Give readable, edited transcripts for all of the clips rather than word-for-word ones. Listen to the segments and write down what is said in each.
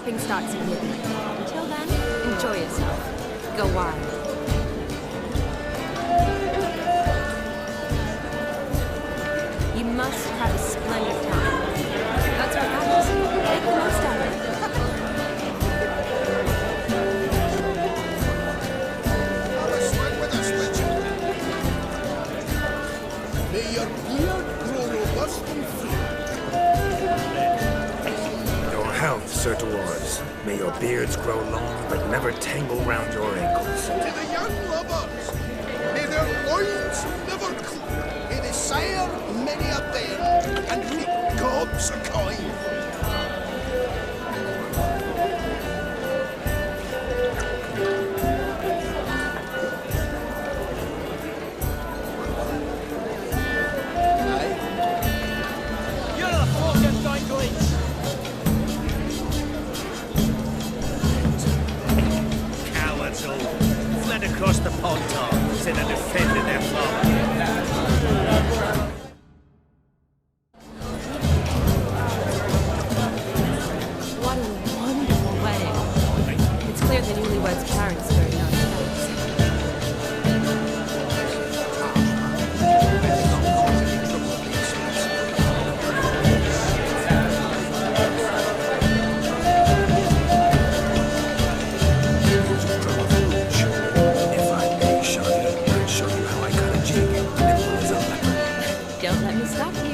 Clapping starts at midnight. Until then, enjoy yourself. Go wild. You must have a splendid time. That's what happens. Make the most out of it. May your beard grow robust and free. Your health, Sir Dwarves. May your beards grow long, but never tangle round your ankles. To the young lovers, may their loins never clear. May they sire many a bairn and reap gobs of coin. Across the pond instead of defending their farm. What a wonderful wedding. It's clear the newlyweds' parents are very nice. Don't let me stop you.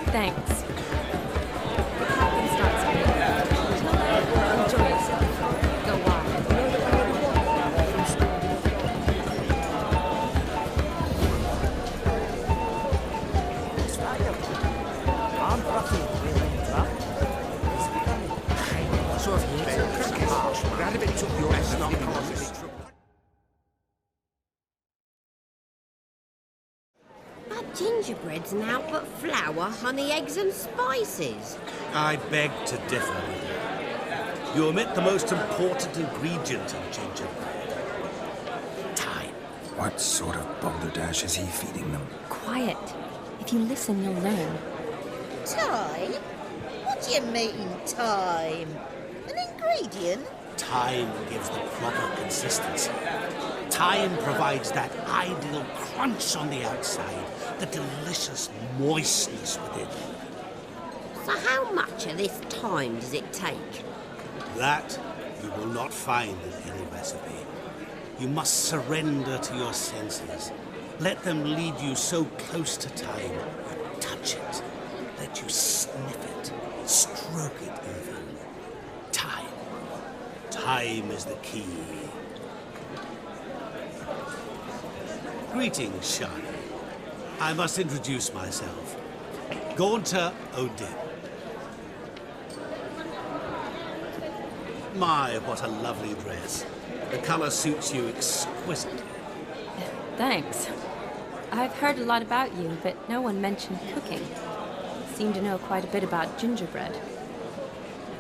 Thanks. The clapping starts at midnight. Until then, enjoy yourself. Go wild. Gingerbread's now but flour, honey, eggs and spices. I beg to differ with you. You omit the most important ingredient in gingerbread. Time. What sort of balderdash is he feeding them? Quiet. If you listen, you'll learn. Time? What do you mean, time? An ingredient? Time gives the proper consistency. Time provides that ideal crunch on the outside, the delicious moistness within. So how much of this time does it take? That you will not find in any recipe. You must surrender to your senses. Let them lead you so close to time. Touch it. Let you sniff it. Stroke it even. Time. Time is the key. Greetings, Shani. I must introduce myself. Gaunter O'Dib. My, what a lovely dress. The color suits you exquisitely. Thanks. I've heard a lot about you, but no one mentioned cooking. You seem to know quite a bit about gingerbread.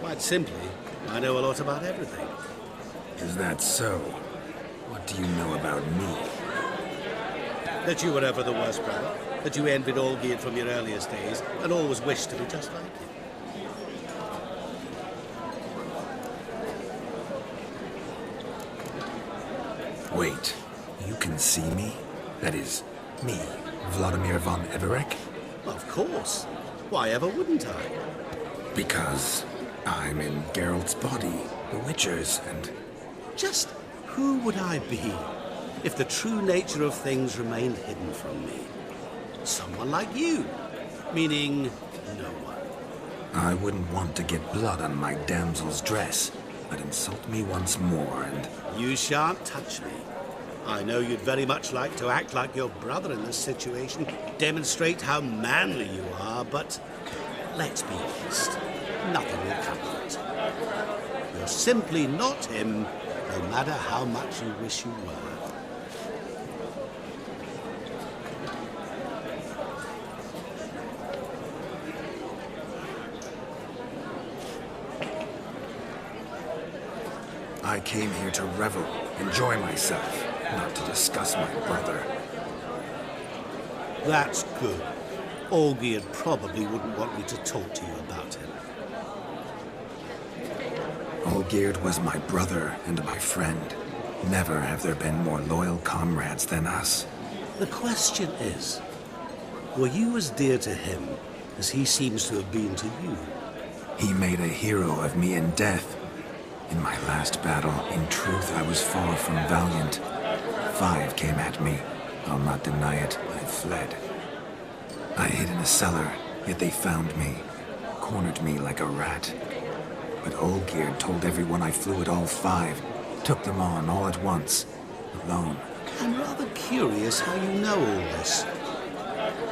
Quite simply, I know a lot about everything. Is that so? What do you know about me? That you were ever the worst brother, that you envied Olgierd from your earliest days, and always wished to be just like him. Wait, you can see me? That is, me, Vladimir von Everec? Of course. Why ever wouldn't I? Because I'm in Geralt's body, the Witcher's, and... Just who would I be if the true nature of things remained hidden from me? Someone like you, meaning no one. I wouldn't want to get blood on my damsel's dress, but insult me once more and... You shan't touch me. I know you'd very much like to act like your brother in this situation, demonstrate how manly you are, but let's be honest, nothing will come of it. You're simply not him, no matter how much you wish you were. I came here to revel, enjoy myself, not to discuss my brother. That's good. Olgierd probably wouldn't want me to talk to you about him. Olgierd was my brother and my friend. Never have there been more loyal comrades than us. The question is, were you as dear to him as he seems to have been to you? He made a hero of me in death. In my last battle, in truth, I was far from valiant. 5 came at me. I'll not deny it, I fled. I hid in a cellar, yet they found me, cornered me like a rat. But Olgierd told everyone I flew at all 5, took them on all at once, alone. I'm rather curious how you know all this.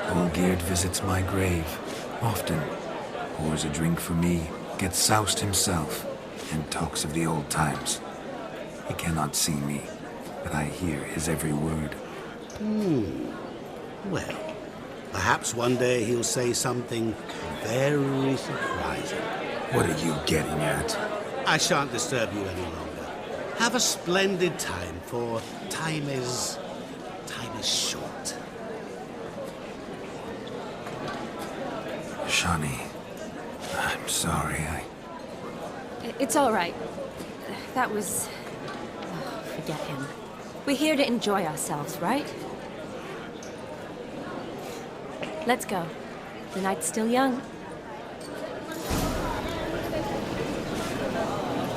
Olgierd visits my grave, often, pours a drink for me, gets soused himself, and talks of the old times. He cannot see me, but I hear his every word. Well, perhaps one day he'll say something very surprising. What are you getting at? I shan't disturb you any longer. Have a splendid time, for time is short. Shani, I'm sorry, It's all right. That was... Oh, forget him. We're here to enjoy ourselves, right? Let's go. The night's still young.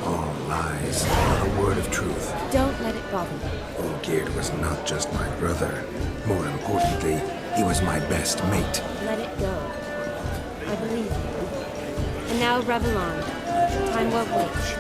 All lies, not a word of truth. Don't let it bother you. Olgierd was not just my brother. More importantly, he was my best mate. Let it go. I believe you. And now revel on. Time won't wait.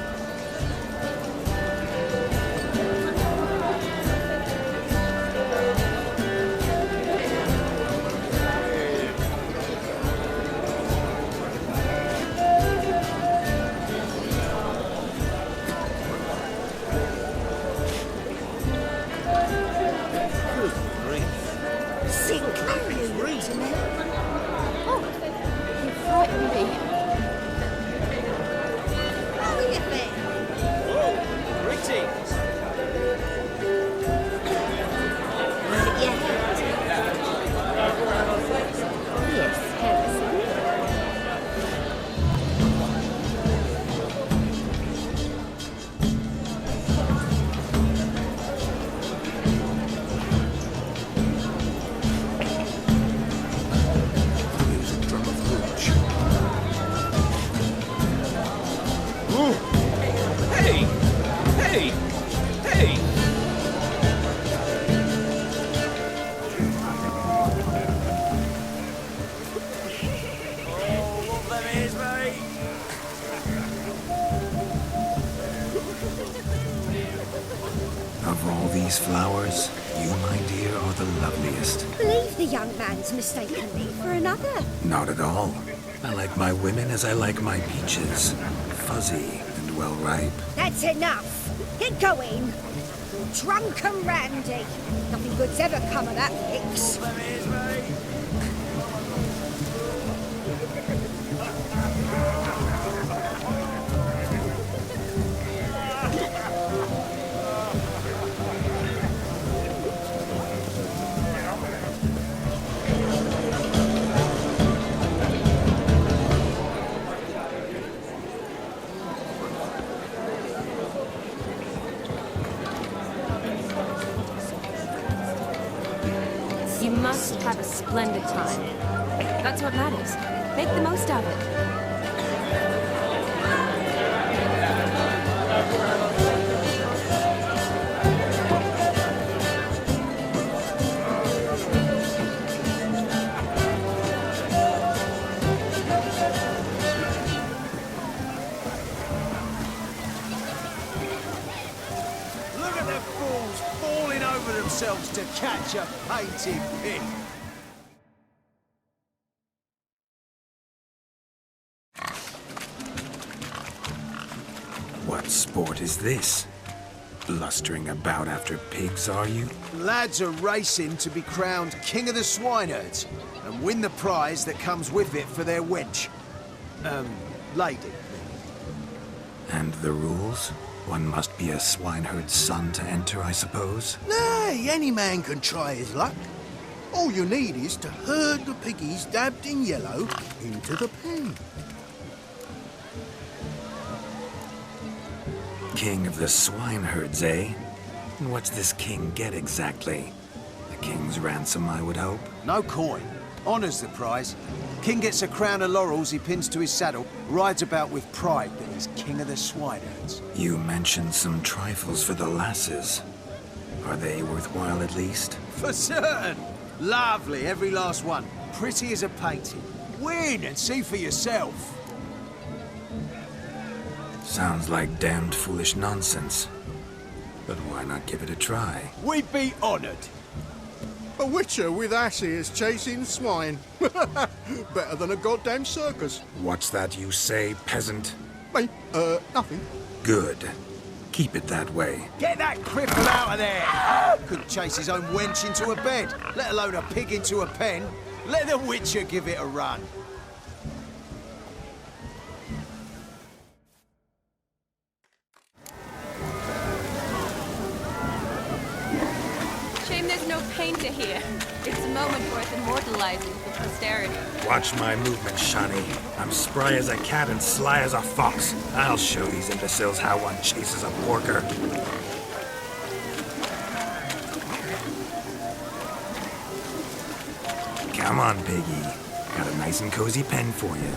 Of all these flowers, you, my dear, are the loveliest. Believe the young man's mistaken me for another. Not at all. I like my women as I like my peaches. Fuzzy and well ripe. That's enough. Get going. Drunken Randy. Nothing good's ever come of that fix. splendid time. That's what matters. Make the most of it. Look at the fools falling over themselves to catch a painted pig. What sport is this? Blustering about after pigs, are you? Lads are racing to be crowned King of the Swineherds and win the prize that comes with it for their wench. Lady. And the rules? One must be a swineherd's son to enter, I suppose? Nay, any man can try his luck. All you need is to herd the piggies dabbed in yellow into the pen. King of the swineherds, eh? And what's this king get exactly? The king's ransom, I would hope? No coin. Honours the prize. King gets a crown of laurels he pins to his saddle, rides about with pride that he's King of the Swineherds. You mentioned some trifles for the lasses. Are they worthwhile at least? For certain! Lovely, every last one. Pretty as a painting. Win and see for yourself. Sounds like damned foolish nonsense. But why not give it a try? We'd be honoured. A witcher with asses chasing swine. Better than a goddamn circus. What's that you say, peasant? Mate, nothing. Good. Keep it that way. Get that cripple out of there! Couldn't chase his own wench into a bed, let alone a pig into a pen. Let the witcher give it a run. Shame there's no painter here. It's a moment worth immortalizing for posterity. Watch my movement, Shani. I'm spry as a cat and sly as a fox. I'll show these imbeciles how one chases a porker. Come on, piggy. Got a nice and cozy pen for you.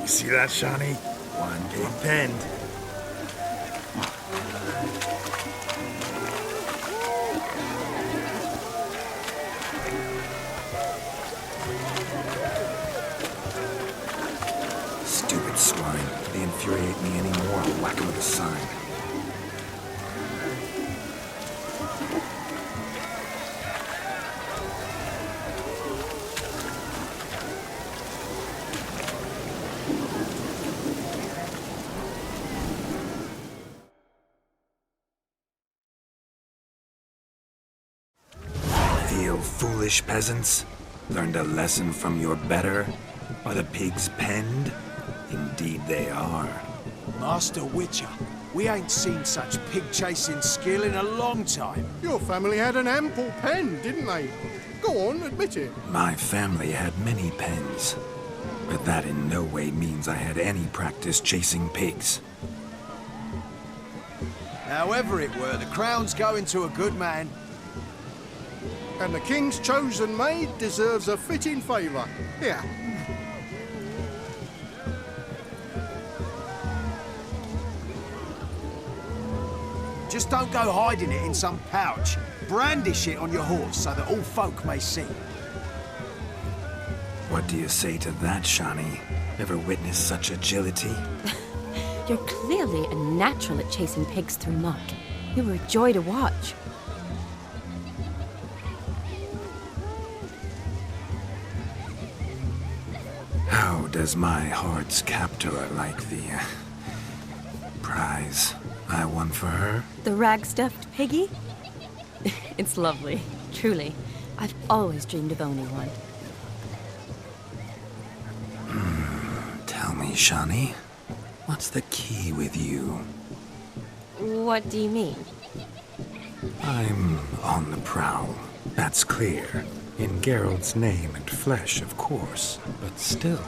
You see that, Shani? One big pen. Stupid swine. If they infuriate me anymore, I'll whack them with a sign. Feel foolish, peasants? Learned a lesson from your better? Are the pigs penned? Indeed they are. Master Witcher, we ain't seen such pig-chasing skill in a long time. Your family had an ample pen, didn't they? Go on, admit it. My family had many pens, but that in no way means I had any practice chasing pigs. However it were, the crown's going to a good man. And the king's chosen maid deserves a fitting favour. Here. Just don't go hiding it in some pouch. Brandish it on your horse so that all folk may see. What do you say to that, Shani? Ever witnessed such agility? You're clearly a natural at chasing pigs through muck. You were a joy to watch. How does my heart's captor like the prize I won for her? The rag-stuffed piggy? It's lovely, truly. I've always dreamed of owning one. Tell me, Shani, what's the key with you? What do you mean? I'm on the prowl, that's clear. In Geralt's name and flesh, of course, but still.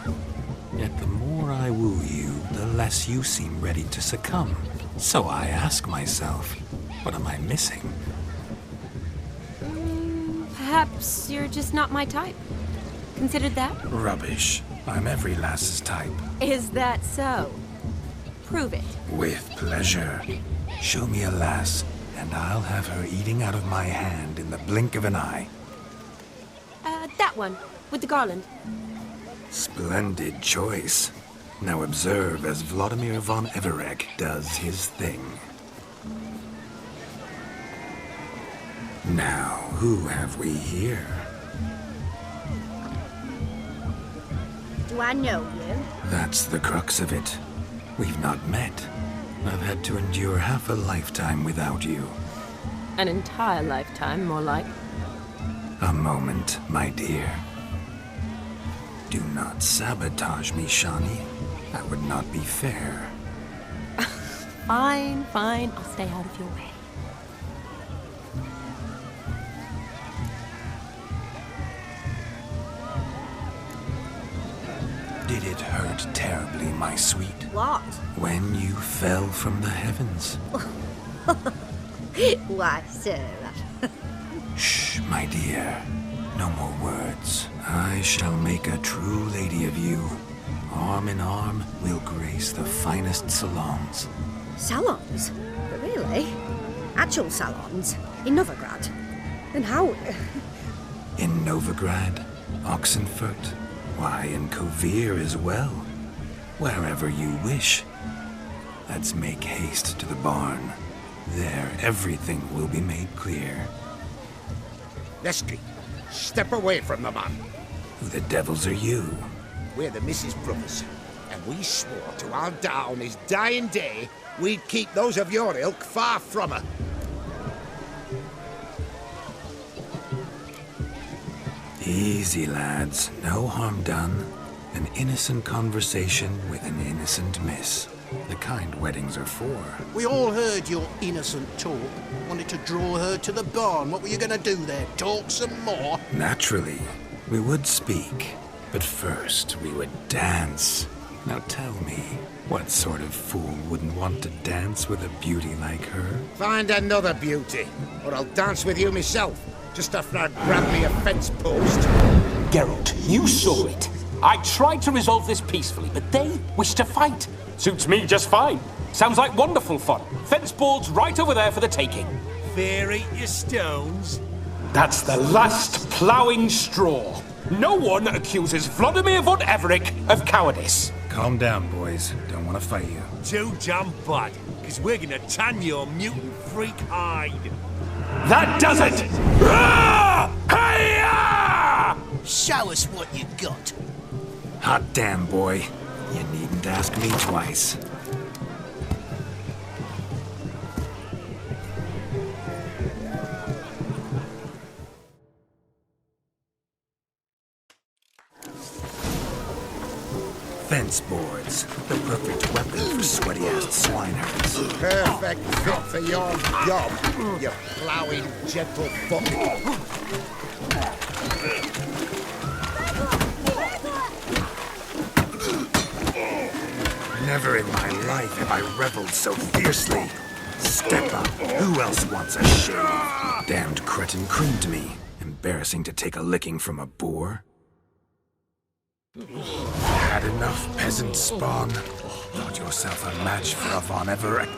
Yet the more I woo you, the less you seem ready to succumb. So I ask myself, what am I missing? Perhaps you're just not my type. considered that? Rubbish. I'm every lass's type. Is that so? Prove it. With pleasure. Show me a lass, and I'll have her eating out of my hand in the blink of an eye. That one, with the garland. Splendid choice. Now observe as Vladimir von Everec does his thing. Now, who have we here? Do I know you? That's the crux of it. We've not met. I've had to endure half a lifetime without you. An entire lifetime, more like. A moment, my dear. Do not sabotage me, Shani. That would not be fair. Fine, fine. I'll stay out of your way. Did it hurt terribly, my sweet? What? When you fell from the heavens? Why, sir. Shh, my dear. No more words. I shall make a true lady of you. Arm in arm, we'll grace the finest salons. Salons? Really? Actual salons? In Novigrad? And how? In Novigrad, Oxenfurt, why, in Kovir as well. Wherever you wish. Let's make haste to the barn. There, everything will be made clear. Lesky, step away from the man. Who the devils are you? We're the Mrs. Brothers, and we swore to our down his dying day we'd keep those of your ilk far from her. Easy, lads. No harm done. An innocent conversation with an innocent miss. The kind weddings are for. We all heard your innocent talk. Wanted to draw her to the barn. What were you gonna do there? Talk some more? Naturally, we would speak. But first, we would dance. Now tell me, what sort of fool wouldn't want to dance with a beauty like her? Find another beauty, or I'll dance with you myself. Just after I grab me a fence post. Geralt, you saw it. I tried to resolve this peacefully, but they wish to fight. Suits me just fine. Sounds like wonderful fun. Fence boards right over there for the taking. Fair eat your stones. That's the last ploughing straw. No one accuses Vladimir von Everec of cowardice. Calm down, boys. Don't want to fight you. Too damn bad, because we're gonna tan your mutant freak hide. That does it! Ah! Hi-ya! Show us what you got. Hot damn, boy. You needn't ask me twice. Fence boards. The perfect weapon for sweaty-assed swineherds. Perfect fit for your job, you ploughing gentle fuck. Never in my life have I reveled so fiercely. Step up. Who else wants a shave? Damned cretin creamed me. Embarrassing to take a licking from a boor. Had enough, peasant spawn. Thought yourself a match for a Von Everec.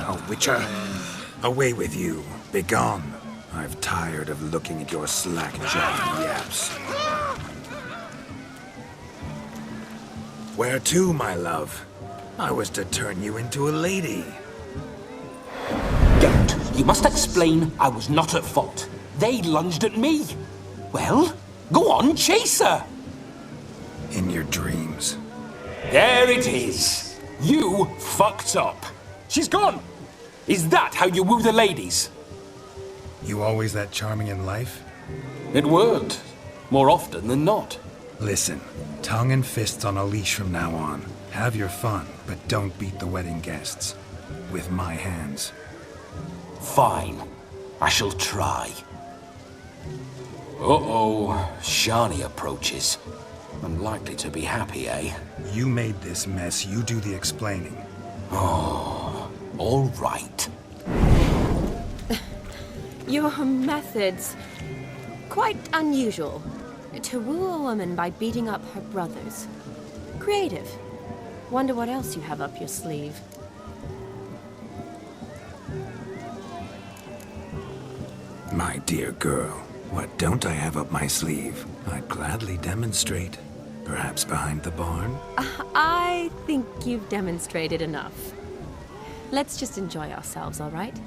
A witcher. Away with you. Begone. I've tired of looking at your slack-jawed yaps. Where to, my love? I was to turn you into a lady. Geralt, you must explain I was not at fault. They lunged at me. Well, go on, chase her. In your dreams. There it is. You fucked up. She's gone. Is that how you woo the ladies? You always that charming in life? It worked. More often than not. Listen, tongue and fists on a leash from now on. Have your fun, but don't beat the wedding guests. With my hands. Fine. I shall try. Uh-oh. Shani approaches. Unlikely to be happy, eh? You made this mess. You do the explaining. Oh, all right. Your methods... quite unusual. To woo a woman by beating up her brothers. Creative. Wonder what else you have up your sleeve. My dear girl, what don't I have up my sleeve? I'd gladly demonstrate. Perhaps behind the barn? I think you've demonstrated enough. Let's just enjoy ourselves, all right?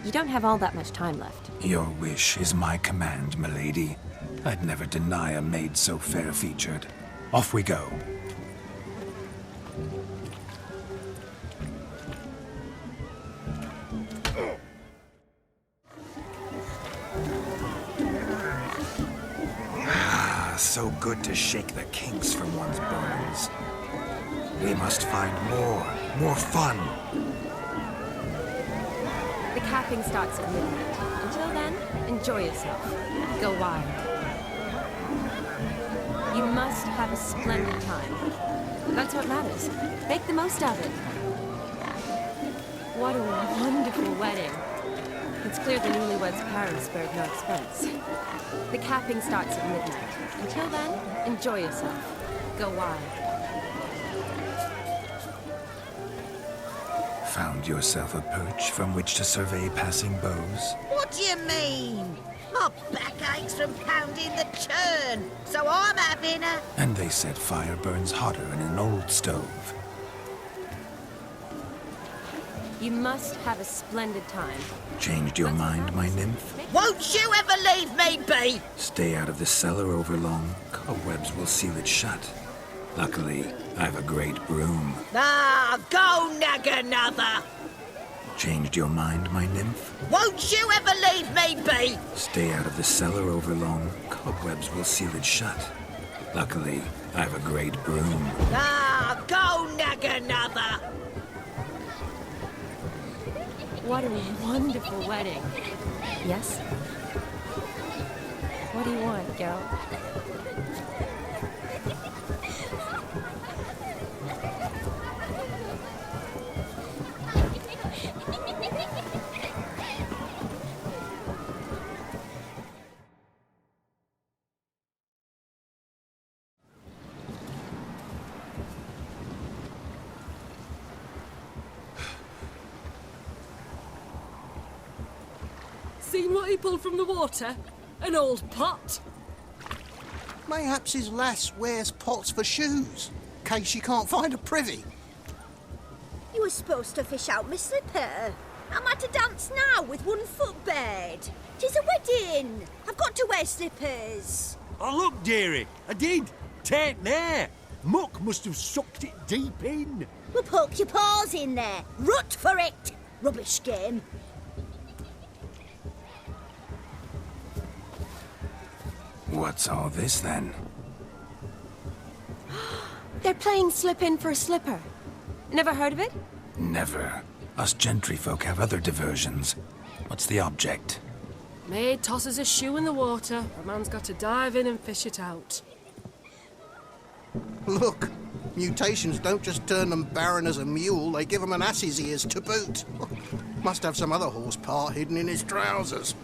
You don't have all that much time left. Your wish is my command, milady. I'd never deny a maid so fair-featured. Off we go. So good to shake the kinks from one's bones. We must find more fun. The capping starts at midnight. Until then, enjoy yourself. Go wild. You must have a splendid time. That's what matters. Make the most of it. What a wonderful wedding. It's clear the newlyweds' parents spared no expense. The capping starts at midnight. Until then, enjoy yourself. Go wild. Found yourself a perch from which to survey passing beaux? What do you mean? My back aches from pounding the churn, so I'm having a... And they said fire burns hotter in an old stove. You must have a splendid time. Changed your mind, my nymph? Won't you ever leave me be? Stay out of the cellar overlong. Cobwebs will seal it shut. Luckily, I've a great broom. Ah, go nag another. Changed your mind, my nymph? Won't you ever leave me be? Stay out of the cellar overlong. Cobwebs will seal it shut. Luckily, I've a great broom. Ah, go nag another. What a wonderful wedding. Yes? What do you want, girl? Seen what he pulled from the water? An old pot. Mayhaps his lass wears pots for shoes, case she can't find a privy. You were supposed to fish out my slipper. I'm at a dance now with one foot bared. 'Tis a wedding. I've got to wear slippers. Oh, look, dearie, I did. Tain't there. Muck must have sucked it deep in. Well, poke your paws in there. Rut for it. Rubbish game. What's all this, then? They're playing slip in for a slipper. Never heard of it? Never. Us gentry folk have other diversions. What's the object? Maid tosses a shoe in the water. A man's got to dive in and fish it out. Look, mutations don't just turn them barren as a mule, they give them an ass's ears to boot. Must have some other horse part hidden in his trousers.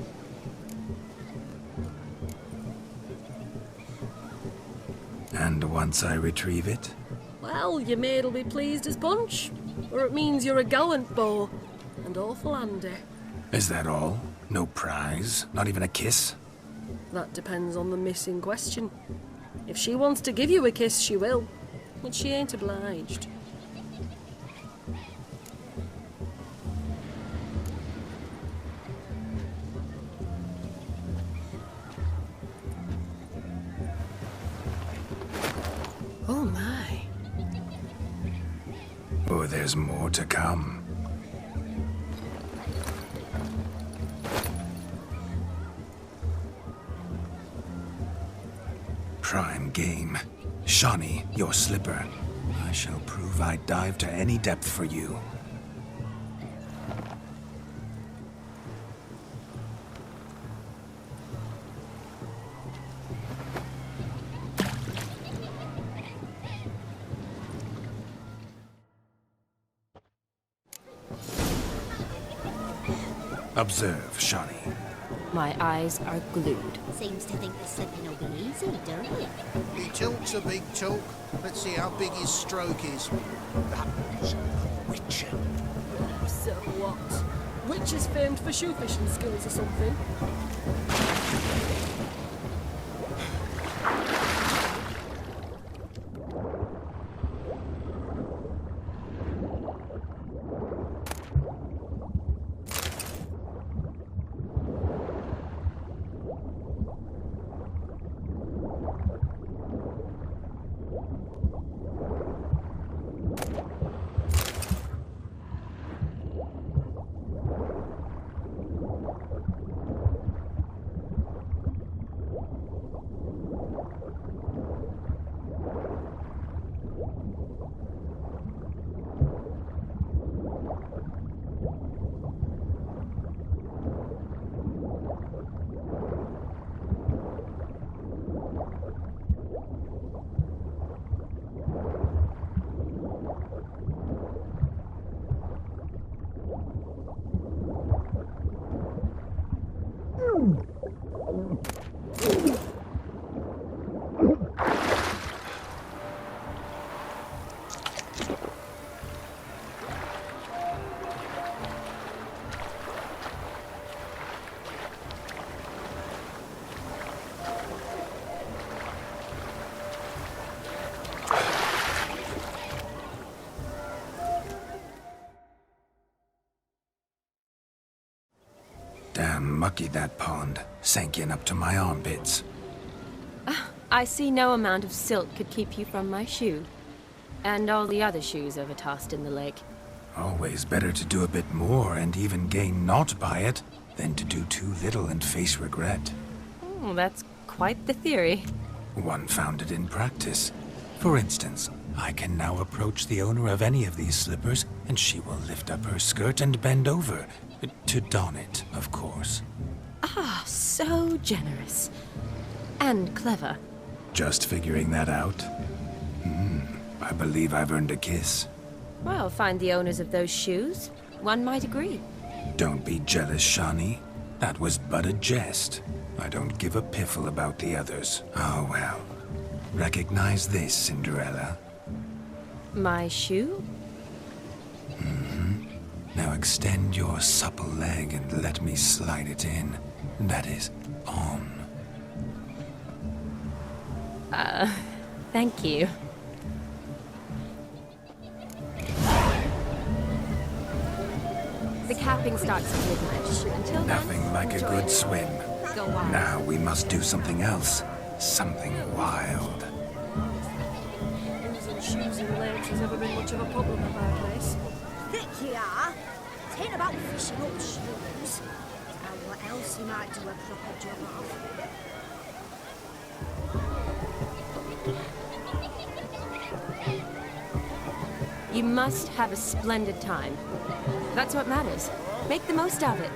And once I retrieve it? Well, your maid'll be pleased as punch. Or it means you're a gallant beau. And awful handy. Is that all? No prize? Not even a kiss? That depends on the miss in question. If she wants to give you a kiss, she will. But she ain't obliged. Oh my. Oh, there's more to come. Prime game. Shawnee, your slipper. I shall prove I'd dive to any depth for you. Observe, Shawnee. My eyes are glued. Seems to think the slipping will be easy, don't it? He tilts a big talk. Let's see how big his stroke is. That was a witcher. So what? Witch is famed for shoe fishing skills or something. Damn mucky, that pond. Sank in up to my armpits. I see no amount of silt could keep you from my shoe. And all the other shoes overtossed in the lake. Always better to do a bit more and even gain naught by it than to do too little and face regret. Oh, that's quite the theory. One founded in practice. For instance, I can now approach the owner of any of these slippers, and she will lift up her skirt and bend over. To don it, of course. Ah, so generous. And clever. Just figuring that out? I believe I've earned a kiss. Well, find the owners of those shoes. One might agree. Don't be jealous, Shani. That was but a jest. I don't give a piffle about the others. Oh well. Recognize this, Cinderella. My shoe? Now extend your supple leg and let me slide it in. That is, on. Thank you. The capping starts at midnight. Until then, Nothing like a good swim. go wild. Now we must do something else. Something wild. Losing shoes in lakes has ever been much of a problem at my place. Thick you are. It ain't about fishing up shoes. Now what else you might do a proper job of. You must have a splendid time. That's what matters. Make the most of it.